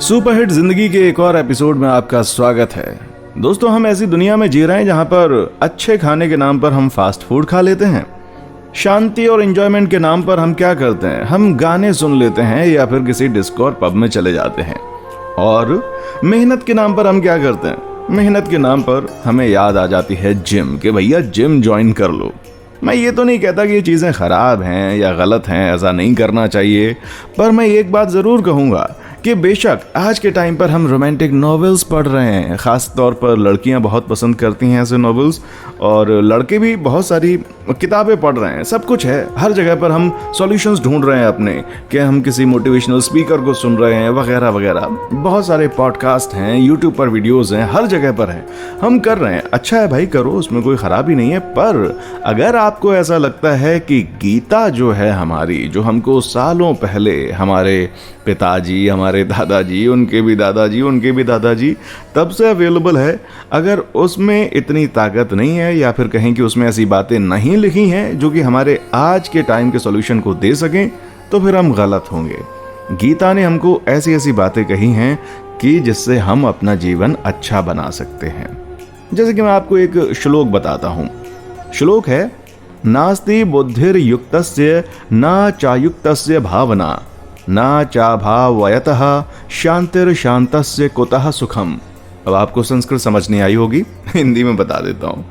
Superhit जिंदगी के एक और एपिसोड में आपका स्वागत है। दोस्तों, हम ऐसी दुनिया में जी रहे हैं जहां पर अच्छे खाने के नाम पर हम फास्ट फूड खा लेते हैं। शांति और एंजॉयमेंट के नाम पर हम क्या करते हैं, हम गाने सुन लेते हैं या फिर किसी डिस्को और पब में चले जाते हैं। और मेहनत के नाम पर हम क्या करते हैं, मेहनत के नाम पर हमें याद आ जाती है जिम, कि भैया जिम ज्वाइन कर लो। मैं ये तो नहीं कहता कि ये चीज़ें ख़राब हैं या गलत हैं, ऐसा नहीं करना चाहिए, पर मैं एक बात ज़रूर कहूँगा कि बेशक आज के टाइम पर हम रोमांटिक नॉवेल्स पढ़ रहे हैं, ख़ास तौर पर लड़कियां बहुत पसंद करती हैं ऐसे नॉवेल्स, और लड़के भी बहुत सारी किताबें पढ़ रहे हैं। सब कुछ है, हर जगह पर हम सॉल्यूशंस ढूंढ रहे हैं अपने, कि हम किसी मोटिवेशनल स्पीकर को सुन रहे हैं वगैरह वगैरह। बहुत सारे पॉडकास्ट हैं, यूट्यूब पर वीडियोज़ हैं, हर जगह पर हैं, हम कर रहे हैं। अच्छा है भाई, करो, उसमें कोई ख़राबी नहीं है। पर अगर आपको ऐसा लगता है कि गीता जो है हमारी, जो हमको सालों पहले हमारे पिताजी, हमारे दादाजी, उनके भी दादाजी, उनके भी दादाजी तब से अवेलेबल है, अगर उसमें इतनी ताकत नहीं है या फिर कहें कि उसमें ऐसी बातें नहीं लिखी हैं जो कि हमारे आज के टाइम के सॉल्यूशन को दे सकें, तो फिर हम गलत होंगे। गीता ने हमको ऐसी ऐसी बातें कही हैं कि जिससे हम अपना जीवन अच्छा बना सकते हैं। जैसे कि मैं आपको एक श्लोक बताता हूँ। श्लोक है, नास्ति बुद्धिर्युक्तस्य न चायुक्तस्य भावना ना चाभावयतः शांतिर शांतस्य कुतः सुखम। अब आपको संस्कृत समझ नहीं आई होगी, हिंदी में बता देता हूं।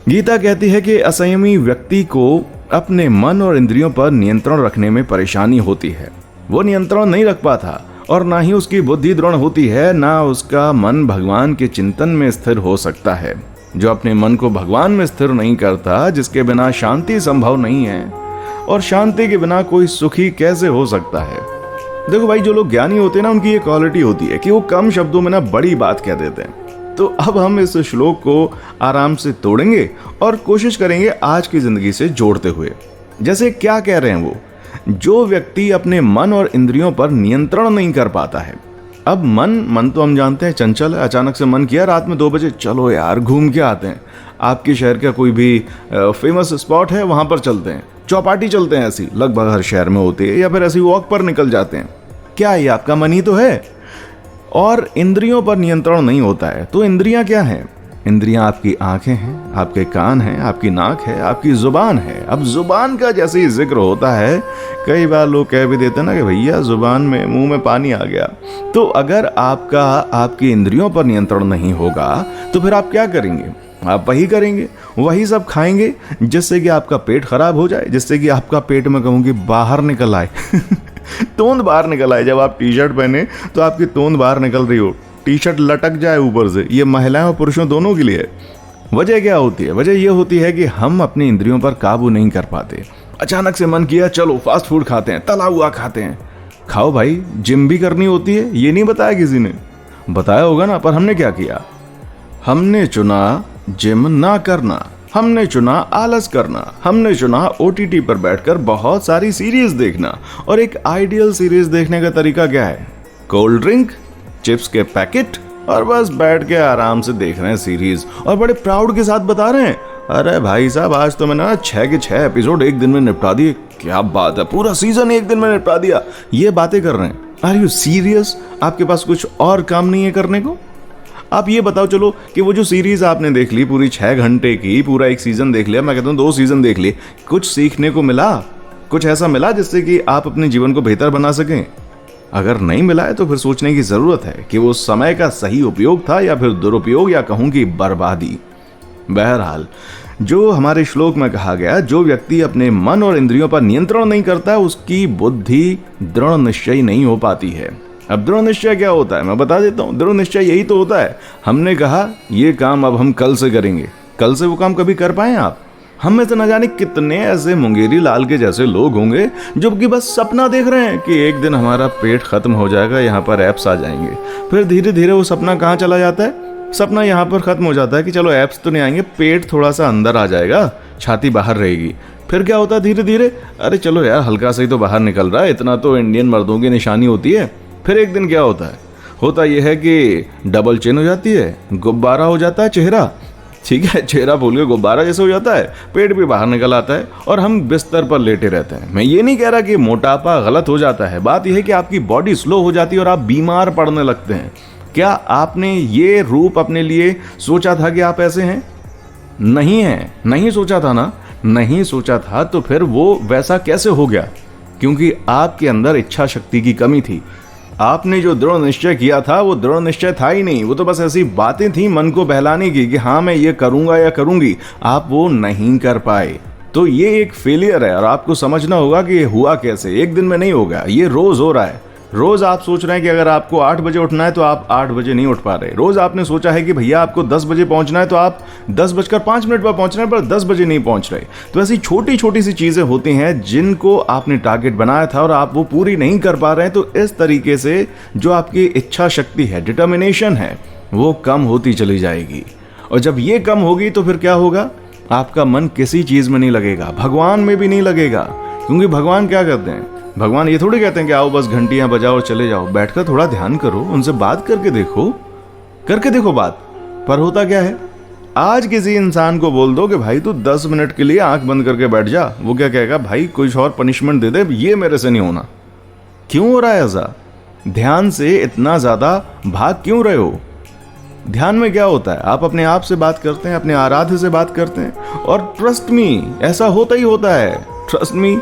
गीता कहती है कि असंयमी व्यक्ति को अपने मन और इंद्रियों पर नियंत्रण रखने में परेशानी होती है। वो नियंत्रण नहीं रख पाता और ना ही उसकी बुद्धि दृढ़ होती है, ना उसका मन भगवान के चिंतन में स्थिर हो सकता है। जो अपने मन को भगवान में स्थिर नहीं करता, जिसके बिना शांति संभव नहीं है, और शांति के बिना कोई सुखी कैसे हो सकता है। देखो भाई, जो लोग ज्ञानी होते हैं ना, उनकी ये क्वालिटी होती है कि वो कम शब्दों में ना बड़ी बात कह देते हैं। तो अब हम इस श्लोक को आराम से तोड़ेंगे और कोशिश करेंगे आज की जिंदगी से जोड़ते हुए। जैसे क्या कह रहे हैं वो, जो व्यक्ति अपने मन और इंद्रियों पर नियंत्रण नहीं कर पाता है। अब मन तो हम जानते हैं चंचल है। अचानक से मन किया रात में 2 बजे, चलो यार घूम के आते हैं, आपके शहर का कोई भी फेमस स्पॉट है, वहां पर चलते हैं, चौपाटी चलते हैं, ऐसी लगभग हर शहर में होती है, या फिर ऐसी वॉक पर निकल जाते हैं। क्या ये आपका मन ही तो है, और इंद्रियों पर नियंत्रण नहीं होता है। तो इंद्रियां क्या हैं? इंद्रियां आपकी आंखें हैं, आपके कान हैं, आपकी नाक है, आपकी जुबान है। अब जुबान का जैसे ही जिक्र होता है, कई बार लोग कह भी देते हैं ना कि भैया जुबान में, मुंह में पानी आ गया। तो अगर आपकी इंद्रियों पर नियंत्रण नहीं होगा, तो फिर आप क्या करेंगे? आप वही करेंगे, वही सब खाएंगे जिससे कि आपका पेट खराब हो जाए, जिससे कि आपका पेट में कहूँ कि बाहर निकल आए तोंद बाहर निकल आए। जब आप टी शर्ट पहने तो आपकी तोंद बाहर निकल रही हो, टी शर्ट लटक जाए ऊपर से। ये महिलाएं और पुरुषों दोनों के लिए। वजह क्या होती है? वजह यह होती है कि हम अपनी इंद्रियों पर काबू नहीं कर पाते। अचानक से मन किया, चलो फास्ट फूड खाते हैं, तला हुआ खाते हैं। खाओ भाई, जिम भी करनी होती है, ये नहीं बताया किसी ने, बताया होगा ना। पर हमने क्या किया? हमने चुना जिम ना करना, हमने चुना आलस करना, हमने चुना ओटीटी पर बैठकर बहुत सारी सीरीज देखना। और एक आइडियल सीरीज देखने का तरीका क्या है? कोल्ड ड्रिंक, चिप्स के पैकेट, और बस बैठ के आराम से देख रहे हैं सीरीज, और बड़े प्राउड के साथ बता रहे हैं, अरे भाई साहब आज तो मैंने 6 के 6 एपिसोड एक दिन में निपटा दिए। क्या बात है, पूरा सीजन एक दिन में निपटा दिया। ये बातें कर रहे हैं। Are you serious? आपके पास कुछ और काम नहीं है करने को? आप ये बताओ चलो कि वो जो सीरीज आपने देख ली पूरी 6 घंटे की, पूरा एक सीजन देख लिया, मैं कहता हूँ 2 सीजन देख लिए, कुछ सीखने को मिला? कुछ ऐसा मिला जिससे कि आप अपने जीवन को बेहतर बना सकें? अगर नहीं मिला है तो फिर सोचने की जरूरत है कि वो समय का सही उपयोग था या फिर दुरुपयोग, या कहूं कि बर्बादी। बहरहाल, जो हमारे श्लोक में कहा गया, जो व्यक्ति अपने मन और इंद्रियों पर नियंत्रण नहीं करता, उसकी बुद्धि दृढ़ निश्चय नहीं हो पाती है। अब दृढ़ निश्चय क्या होता है मैं बता देता हूँ। दृढ़ निश्चय यही तो होता है, हमने कहा ये काम अब हम कल से करेंगे, कल से वो काम कभी कर पाए आप? हम में से न जाने कितने ऐसे मुंगेरी लाल के जैसे लोग होंगे जो कि बस सपना देख रहे हैं कि एक दिन हमारा पेट खत्म हो जाएगा, यहाँ पर एप्स आ जाएंगे। फिर धीरे धीरे वो सपना कहाँ चला जाता है? सपना यहाँ पर खत्म हो जाता है कि चलो एप्स तो नहीं आएंगे, पेट थोड़ा सा अंदर आ जाएगा, छाती बाहर रहेगी। फिर क्या होता है धीरे धीरे, अरे चलो यार हल्का सा ही तो बाहर निकल रहा है, इतना तो इंडियन मर्दों की निशानी होती है। फिर एक दिन क्या होता है? होता यह है कि डबल चिन हो जाती है, गुब्बारा हो जाता है चेहरा, ठीक है, चेहरा फूल के गुब्बारा जैसे हो जाता है, पेट भी बाहर निकल आता है और हम बिस्तर पर लेटे रहते हैं। मैं ये नहीं कह रहा कि मोटापा गलत हो जाता है, बात यह है कि आपकी बॉडी स्लो हो जाती है और आप बीमार पड़ने लगते हैं। क्या आपने ये रूप अपने लिए सोचा था कि आप ऐसे हैं? नहीं है, नहीं सोचा था ना, नहीं सोचा था तो फिर वो वैसा कैसे हो गया? क्योंकि आपके अंदर इच्छा शक्ति की कमी थी। आपने जो दृढ़ निश्चय किया था वो दृढ़ निश्चय था ही नहीं, वो तो बस ऐसी बातें थी मन को बहलाने की कि हाँ मैं ये करूंगा या करूंगी, आप वो नहीं कर पाए। तो ये एक फेलियर है और आपको समझना होगा कि ये हुआ कैसे, एक दिन में नहीं होगा, ये रोज हो रहा है। रोज आप सोच रहे हैं कि अगर आपको 8 बजे उठना है तो आप 8 बजे नहीं उठ पा रहे। रोज आपने सोचा है कि भैया आपको 10 बजे पहुंचना है तो आप 10:05 पर पहुंचना है, पर 10 बजे नहीं पहुंच रहे। तो ऐसी छोटी छोटी सी चीजें होती हैं जिनको आपने टारगेट बनाया था और आप वो पूरी नहीं कर पा रहे हैं। तो इस तरीके से जो आपकी इच्छा शक्ति है, डिटर्मिनेशन है, वो कम होती चली जाएगी। और जब ये कम होगी तो फिर क्या होगा? आपका मन किसी चीज में नहीं लगेगा, भगवान में भी नहीं लगेगा। क्योंकि भगवान क्या करते हैं? भगवान ये थोड़ी कहते हैं कि आओ बस घंटियां बजाओ और चले जाओ। बैठकर थोड़ा ध्यान करो, उनसे बात करके देखो बात। पर होता क्या है, आज किसी इंसान को बोल दो कि भाई तू 10 मिनट के लिए आंख बंद करके बैठ जा, वो क्या कहेगा? भाई कुछ और पनिशमेंट दे दे, ये मेरे से नहीं होना। क्यों हो रहा है ऐसा? ध्यान से इतना ज्यादा भाग क्यों रहे हो? ध्यान में क्या होता है? आप अपने आप से बात करते हैं, अपने आराध्य से बात करते हैं। और ट्रस्ट मी, ऐसा होता ही होता है। ट्रस्ट मी,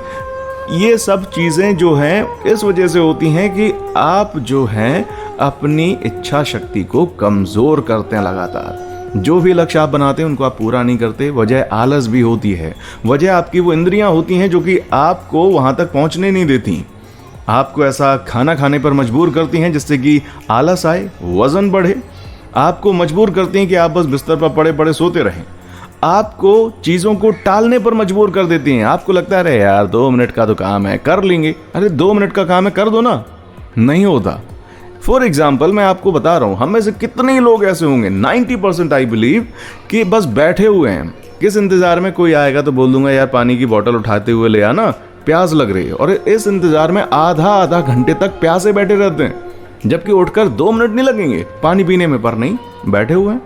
ये सब चीजें जो हैं इस वजह से होती हैं कि आप जो हैं अपनी इच्छा शक्ति को कमजोर करते हैं लगातार। जो भी लक्ष्य आप बनाते हैं उनको आप पूरा नहीं करते। वजह आलस भी होती है, वजह आपकी वो इंद्रियां होती हैं जो कि आपको वहां तक पहुंचने नहीं देती। आपको ऐसा खाना खाने पर मजबूर करती हैं जिससे कि आलस आए, वजन बढ़े। आपको मजबूर करती हैं कि आप बस बिस्तर पर पड़े पड़े सोते रहें। आपको चीजों को टालने पर मजबूर कर देती हैं। आपको लगता है अरे यार 2 मिनट का तो काम है, कर लेंगे। अरे 2 मिनट का काम है, कर दो ना। नहीं होता। फॉर एग्जाम्पल मैं आपको बता रहा हूं, हम में से कितने लोग ऐसे होंगे, 90% आई बिलीव, कि बस बैठे हुए हैं। किस इंतजार में? कोई आएगा तो बोल दूंगा यार पानी की बोतल उठाते हुए ले आना, प्यास लग रही है। और इस इंतजार में आधा घंटे तक प्यासे बैठे रहते हैं, जबकि उठकर 2 मिनट नहीं लगेंगे पानी पीने में, पर नहीं, बैठे हुए हैं।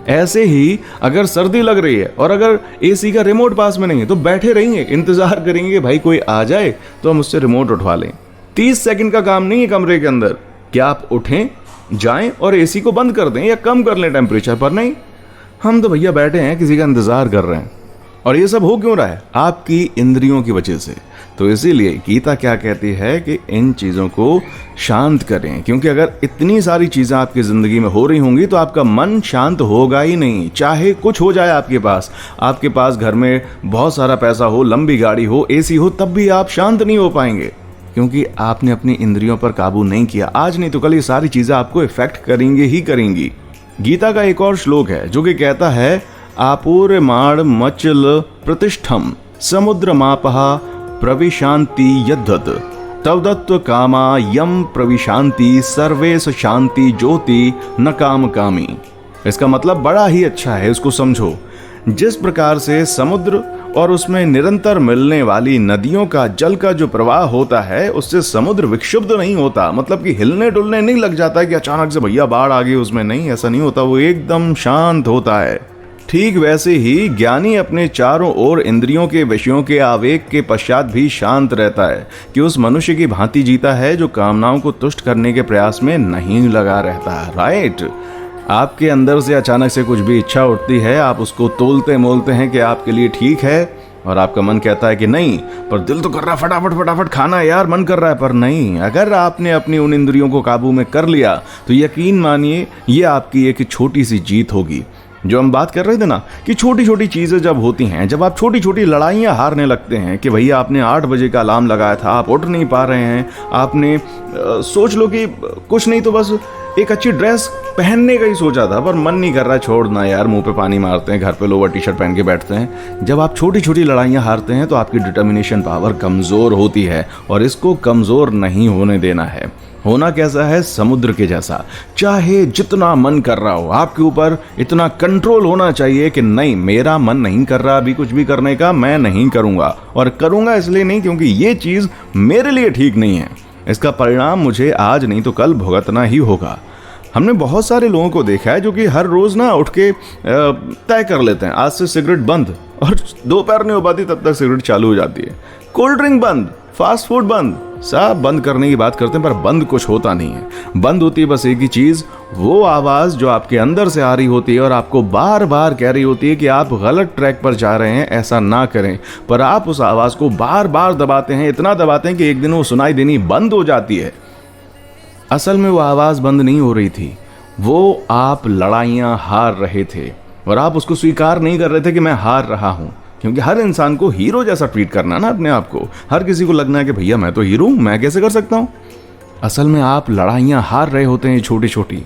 ऐसे ही अगर सर्दी लग रही है और अगर एसी का रिमोट पास में नहीं है तो बैठे रहेंगे, इंतजार करेंगे कि भाई कोई आ जाए तो हम उससे रिमोट उठवा लें। 30 सेकंड का काम नहीं है कमरे के अंदर, क्या आप उठें, जाएं और एसी को बंद कर दें या कम कर लें टेम्परेचर, पर नहीं, हम तो भैया बैठे हैं, किसी का इंतजार कर रहे हैं। और ये सब हो क्यों रहा है? आपकी इंद्रियों की वजह से। तो इसीलिए गीता क्या कहती है कि इन चीजों को शांत करें, क्योंकि अगर इतनी सारी चीजें आपकी जिंदगी में हो रही होंगी तो आपका मन शांत होगा ही नहीं। चाहे कुछ हो जाए आपके पास घर में बहुत सारा पैसा हो, लंबी गाड़ी हो, एसी हो, तब भी आप शांत नहीं हो पाएंगे, क्योंकि आपने अपनी इंद्रियों पर काबू नहीं किया। आज नहीं तो कल ये सारी चीजें आपको इफेक्ट करेंगे ही करेंगी। गीता का एक और श्लोक है जो कि कहता है, आपूर्यमाण मचल प्रतिष्ठम समुद्र मापहा प्रविशांति यद्वत् तवदत्व कामा यम प्रविशांति सर्वेश शांति ज्योति न काम कामी। इसका मतलब बड़ा ही अच्छा है, इसको समझो। जिस प्रकार से समुद्र और उसमें निरंतर मिलने वाली नदियों का जल का जो प्रवाह होता है उससे समुद्र विक्षुब्ध नहीं होता, मतलब कि हिलने डुलने नहीं लग जाता है कि अचानक से भैया बाढ़ आ गई उसमें, नहीं, ऐसा नहीं होता, वो एकदम शांत होता है। ठीक वैसे ही ज्ञानी अपने चारों ओर इंद्रियों के विषयों के आवेग के पश्चात भी शांत रहता है कि उस मनुष्य की भांति जीता है जो कामनाओं को तुष्ट करने के प्रयास में नहीं लगा रहता। राइट? आपके अंदर से अचानक से कुछ भी इच्छा उठती है, आप उसको तोलते मोलते हैं कि आपके लिए ठीक है, और आपका मन कहता है कि नहीं, पर दिल तो कर रहा है फटाफट खाना है यार, मन कर रहा है, पर नहीं। अगर आपने अपनी उन इंद्रियों को काबू में कर लिया तो यकीन मानिए ये आपकी एक छोटी सी जीत होगी। जो हम बात कर रहे थे ना कि छोटी छोटी चीजें जब होती हैं, जब आप छोटी छोटी लड़ाइयां हारने लगते हैं कि भैया आपने 8 बजे का अलार्म लगाया था, आप उठ नहीं पा रहे हैं, आपने सोच लो कि कुछ नहीं तो बस एक अच्छी ड्रेस पहनने का ही सोचा था, पर मन नहीं कर रहा, छोड़ना यार, मुंह पे पानी मारते हैं, घर पे लोअर टी शर्ट पहन के बैठते हैं। जब आप छोटी छोटी लड़ाइयां हारते हैं तो आपकी डिटर्मिनेशन पावर कमजोर होती है, और इसको कमजोर नहीं होने देना है। होना कैसा है? समुद्र के जैसा। चाहे जितना मन कर रहा हो, आपके ऊपर इतना कंट्रोल होना चाहिए कि नहीं, मेरा मन नहीं कर रहा अभी कुछ भी करने का, मैं नहीं करूंगा, और करूंगा इसलिए नहीं क्योंकि ये चीज मेरे लिए ठीक नहीं है, इसका परिणाम मुझे आज नहीं तो कल भुगतना ही होगा। हमने बहुत सारे लोगों को देखा है जो कि हर रोज ना उठ के तय कर लेते हैं आज से सिगरेट बंद, और दोपहर नहीं हो पाती तब तक सिगरेट चालू हो जाती है। कोल्ड ड्रिंक बंद, फास्ट फूड बंद, सब बंद करने की बात करते हैं पर बंद कुछ होता नहीं है। बंद होती है बस एक ही चीज, वो आवाज जो आपके अंदर से आ रही होती है और आपको बार बार कह रही होती है कि आप गलत ट्रैक पर जा रहे हैं, ऐसा ना करें। पर आप उस आवाज को बार बार दबाते हैं, इतना दबाते हैं कि एक दिन वो सुनाई देनी बंद हो जाती है। असल में वो आवाज बंद नहीं हो रही थी, वो आप लड़ाइयां हार रहे थे और आप उसको स्वीकार नहीं कर रहे थे कि मैं हार रहा हूं। क्योंकि हर इंसान को हीरो जैसा ट्रीट करना ना अपने आप को, हर किसी को लगना है कि भैया मैं तो हीरो हूं, मैं कैसे कर सकता हूं। असल में आप लड़ाइयां हार रहे होते हैं छोटी छोटी,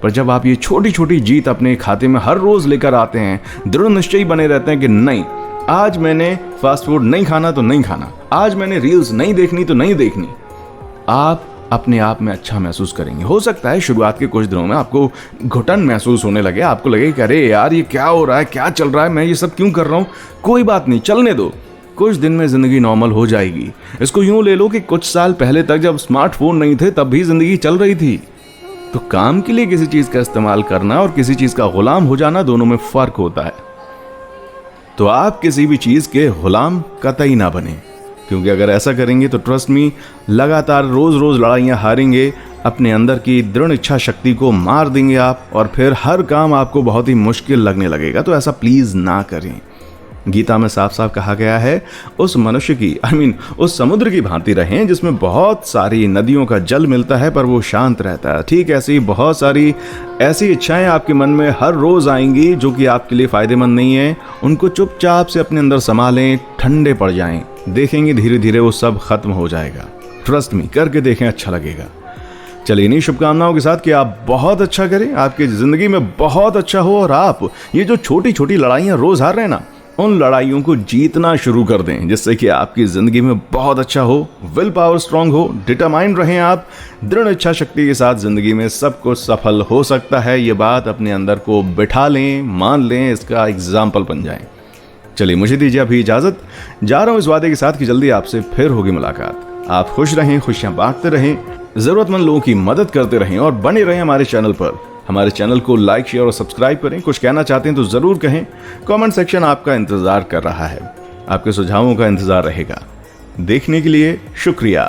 पर जब आप ये छोटी छोटी जीत अपने खाते में हर रोज लेकर आते हैं, दृढ़ निश्चयी बने रहते हैं कि नहीं, आज मैंने फास्ट फूड नहीं खाना तो नहीं खाना, आज मैंने रील्स नहीं देखनी तो नहीं देखनी, आप अपने आप में अच्छा महसूस करेंगे। हो सकता है शुरुआत के कुछ दिनों में आपको घुटन महसूस होने लगे, आपको लगे कि अरे यार ये क्या हो रहा है, क्या चल रहा है, मैं ये सब क्यों कर रहा हूँ। कोई बात नहीं, चलने दो, कुछ दिन में जिंदगी नॉर्मल हो जाएगी। इसको यूं ले लो कि कुछ साल पहले तक जब स्मार्टफोन नहीं थे तब भी जिंदगी चल रही थी। तो काम के लिए किसी चीज का इस्तेमाल करना और किसी चीज का गुलाम हो जाना, दोनों में फर्क होता है। तो आप किसी भी चीज के गुलाम कतई ना बने, क्योंकि अगर ऐसा करेंगे तो ट्रस्ट मी, लगातार रोज रोज लड़ाइयां हारेंगे, अपने अंदर की दृढ़ इच्छा शक्ति को मार देंगे आप, और फिर हर काम आपको बहुत ही मुश्किल लगने लगेगा। तो ऐसा प्लीज ना करें। गीता में साफ साफ कहा गया है, उस मनुष्य की उस समुद्र की भांति रहें जिसमें बहुत सारी नदियों का जल मिलता है पर वो शांत रहता है। ठीक ऐसी बहुत सारी ऐसी इच्छाएं आपके मन में हर रोज आएंगी जो कि आपके लिए फायदेमंद नहीं है। उनको चुपचाप से अपने अंदर संभालें, ठंडे पड़ जाएं, देखेंगे धीरे धीरे वो सब खत्म हो जाएगा। ट्रस्ट मी, करके देखें, अच्छा लगेगा। चलिए इन्हीं शुभकामनाओं के साथ कि आप बहुत अच्छा करें, आपकी जिंदगी में बहुत अच्छा हो, और आप ये जो छोटी छोटी लड़ाइयां रोज हार रहे हैं ना, उन लड़ाइयों को जीतना शुरू कर दें, जिससे कि आपकी जिंदगी में बहुत अच्छा हो, विल पावर स्ट्रांग हो, डिटरमाइंड रहें आप, दृढ़ इच्छा शक्ति के साथ जिंदगी में सब कुछ सफल हो सकता है। ये बात अपने अंदर को बिठा लें, मान लें, इसका एग्जाम्पल बन जाएं। चलिए मुझे दीजिए अभी इजाजत, जा रहा हूं इस वादे के साथ कि जल्दी आपसे फिर होगी मुलाकात। आप खुश रहें, खुशियां बांटते रहें, जरूरतमंद लोगों की मदद करते रहें और बने रहें हमारे चैनल पर। हमारे चैनल को लाइक, शेयर और सब्सक्राइब करें। कुछ कहना चाहते हैं तो जरूर कहें, कमेंट सेक्शन आपका इंतजार कर रहा है, आपके सुझावों का इंतजार रहेगा। देखने के लिए शुक्रिया।